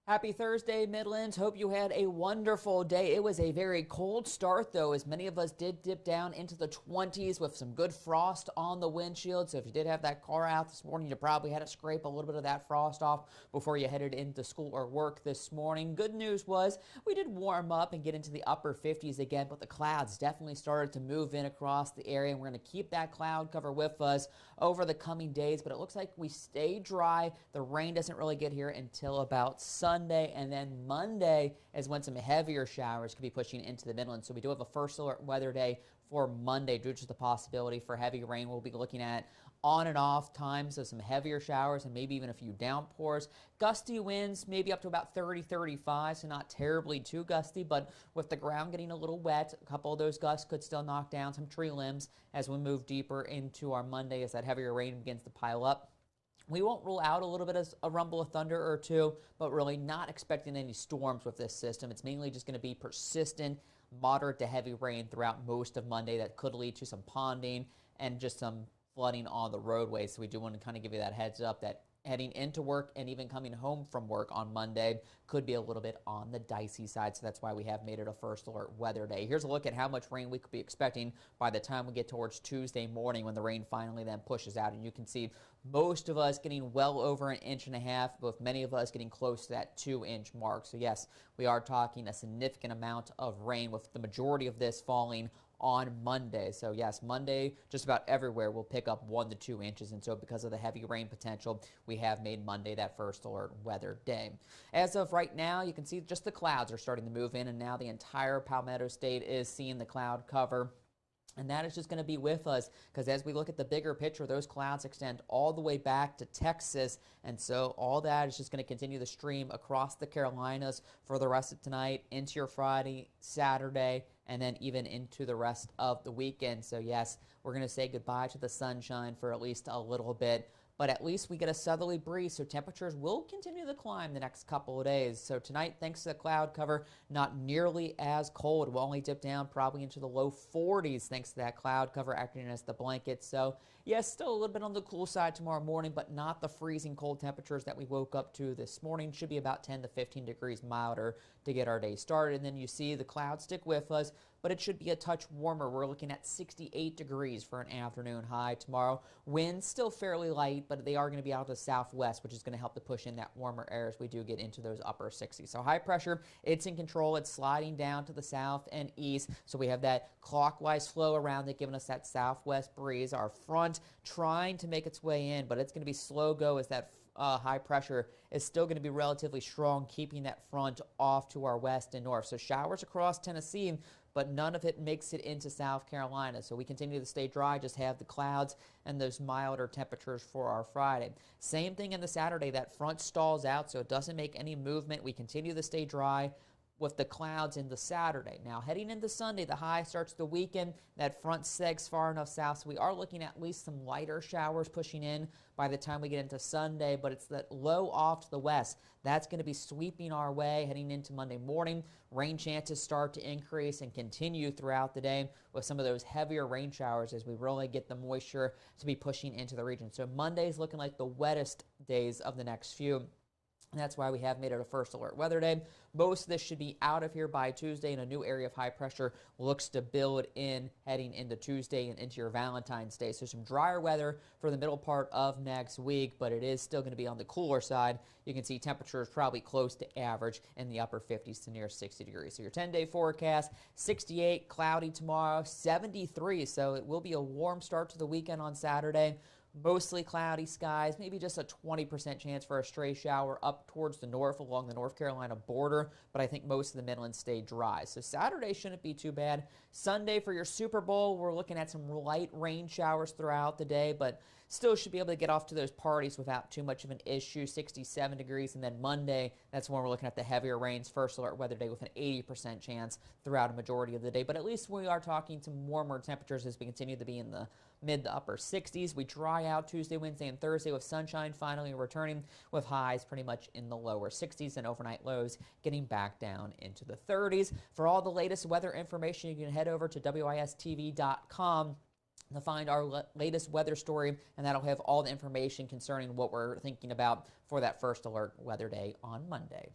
Happy Thursday, Midlands. Hope you had a wonderful day. It was a very cold start, though, as many of us did dip down into the 20s with some good frost on the windshield. So if you did have that car out this morning, you probably had to scrape a little bit of that frost off before you headed into school or work this morning. Good news was we did warm up and get into the upper 50s again, but the clouds definitely started to move in across the area. And we're going to keep that cloud cover with us over the coming days, but it looks like we stay dry. The rain doesn't really get here until about Sunday, and then Monday is when some heavier showers could be pushing into the Midlands. So we do have a first alert weather day for Monday due to the possibility for heavy rain. We'll be looking at on and off times of some heavier showers and maybe even a few downpours. Gusty winds, maybe up to about 30, 35, so not terribly too gusty, but with the ground getting a little wet, a couple of those gusts could still knock down some tree limbs as we move deeper into our Monday as that heavier rain begins to pile up. We won't rule out a little bit of a rumble of thunder or two, but really not expecting any storms with this system. It's mainly just going to be persistent, moderate to heavy rain throughout most of Monday that could lead to some ponding and just some flooding on the roadways. So we do want to kind of give you that heads up that heading into work and even coming home from work on Monday could be a little bit on the dicey side. So that's why we have made it a first alert weather day. Here's a look at how much rain we could be expecting by the time we get towards Tuesday morning when the rain finally then pushes out. And you can see most of us getting well over an inch and a half, with many of us getting close to that 2-inch mark. So yes, we are talking a significant amount of rain, with the majority of this falling on Monday. So yes, Monday just about everywhere will pick up 1 to 2 inches, and so because of the heavy rain potential, we have made Monday that first alert weather day. As of right now, you can see just the clouds are starting to move in, and now the entire Palmetto State is seeing the cloud cover. And that is just going to be with us because as we look at the bigger picture, those clouds extend all the way back to Texas. And so all that is just going to continue to stream across the Carolinas for the rest of tonight, into your Friday, Saturday, and then even into the rest of the weekend. So yes, we're going to say goodbye to the sunshine for at least a little bit. But at least we get a southerly breeze, so temperatures will continue to climb the next couple of days. So tonight, thanks to the cloud cover, not nearly as cold. We'll only dip down probably into the low 40s thanks to that cloud cover acting as the blanket. So yes, still a little bit on the cool side tomorrow morning, but not the freezing cold temperatures that we woke up to this morning. Should be about 10 to 15 degrees milder to get our day started. And then you see the clouds stick with us, but it should be a touch warmer. We're looking at 68 degrees for an afternoon high tomorrow. Winds still fairly light, but they are going to be out of the southwest, which is going to help to push in that warmer air as we do get into those upper 60s. So high pressure, it's in control. It's sliding down to the south and east. So we have that clockwise flow around it, giving us that southwest breeze. Our front trying to make its way in, but it's going to be slow go as that high pressure is still going to be relatively strong, keeping that front off to our west and north. So showers across Tennessee, but none of it makes it into South Carolina. So we continue to stay dry, just have the clouds and those milder temperatures for our Friday. Same thing in the Saturday. That front stalls out, so it doesn't make any movement. We continue to stay dry with the clouds into Saturday. Now heading into Sunday, the high starts the weekend. That front segs far enough south, so we are looking at least some lighter showers pushing in by the time we get into Sunday, but it's that low off to the west. That's going to be sweeping our way heading into Monday morning. Rain chances start to increase and continue throughout the day with some of those heavier rain showers as we really get the moisture to be pushing into the region. So Monday's looking like the wettest days of the next few. And that's why we have made it a first alert weather day. Most of this should be out of here by Tuesday, and a new area of high pressure looks to build in heading into Tuesday and into your Valentine's Day. So some drier weather for the middle part of next week, but it is still going to be on the cooler side. You can see temperatures probably close to average in the upper 50s to near 60 degrees. So your 10-day forecast, 68, cloudy tomorrow, 73. So it will be a warm start to the weekend on Saturday. Mostly cloudy skies, maybe just a 20% chance for a stray shower up towards the north along the North Carolina border, but I think most of the Midlands stay dry. So Saturday shouldn't be too bad. Sunday for your Super Bowl, we're looking at some light rain showers throughout the day, but still should be able to get off to those parties without too much of an issue, 67 degrees. And then Monday, that's when we're looking at the heavier rains, first alert weather day with an 80% chance throughout a majority of the day. But at least we are talking some warmer temperatures as we continue to be in the mid to upper 60s. We dry out Tuesday, Wednesday, and Thursday with sunshine finally returning, with highs pretty much in the lower 60s and overnight lows getting back down into the 30s. For all the latest weather information, you can head over to wistv.com to find our latest weather story, and that'll have all the information concerning what we're thinking about for that first alert weather day on Monday.